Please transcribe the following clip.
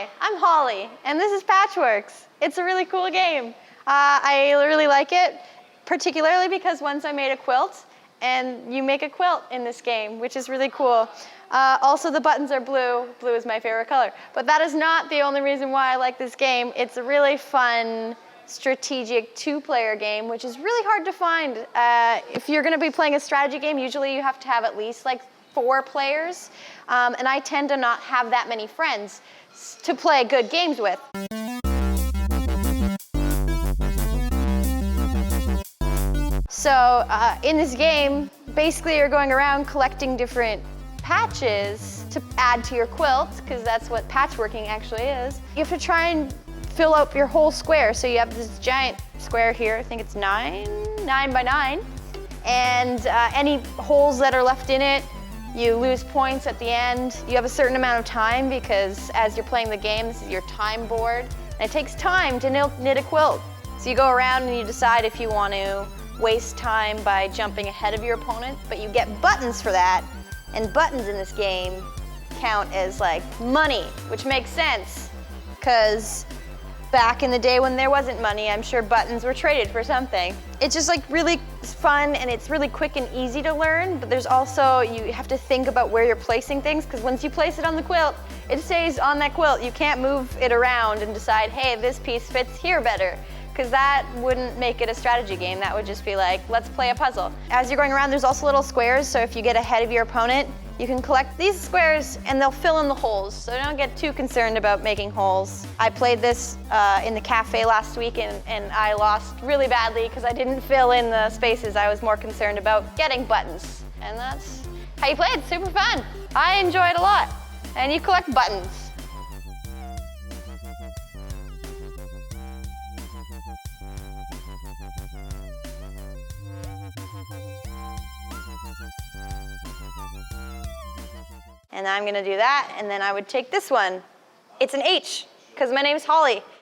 Hi, I'm Holly, and this is Patchworks. It's a really cool game. I really like it, particularly because once I made a quilt, and you make a quilt in this game, which is really cool. Also, the buttons are blue. Blue is my favorite color. But that is not the only reason why I like this game. It's a really fun, strategic two-player game, which is really hard to find. If you're going to be playing a strategy game, usually you have to have at least like 4 players. And I tend to not have that many friends to play good games with. So in this game, basically you're going around collecting different patches to add to your quilt, because that's what patchworking actually is. You have to try and fill up your whole square. So you have this giant square here, I think it's 9 by 9. And any holes that are left in it, you lose points at the end. You have a certain amount of time because as you're playing the game, this is your time board. And it takes time to knit a quilt. So you go around and you decide if you want to waste time by jumping ahead of your opponent, but you get buttons for that. And buttons in this game count as like money, which makes sense because back in the day when there wasn't money, I'm sure buttons were traded for something. It's just like really fun and it's really quick and easy to learn, but there's also, you have to think about where you're placing things, because once you place it on the quilt, it stays on that quilt. You can't move it around and decide, hey, this piece fits here better, because that wouldn't make it a strategy game. That would just be like, let's play a puzzle. As you're going around, there's also little squares, so if you get ahead of your opponent, you can collect these squares and they'll fill in the holes, so don't get too concerned about making holes. I played this in the cafe last week and I lost really badly because I didn't fill in the spaces. I was more concerned about getting buttons. And that's how you play it. It's super fun. I enjoy it a lot. And you collect buttons. And I'm gonna do that, and then I would take this one. It's an H, because my name's Holly.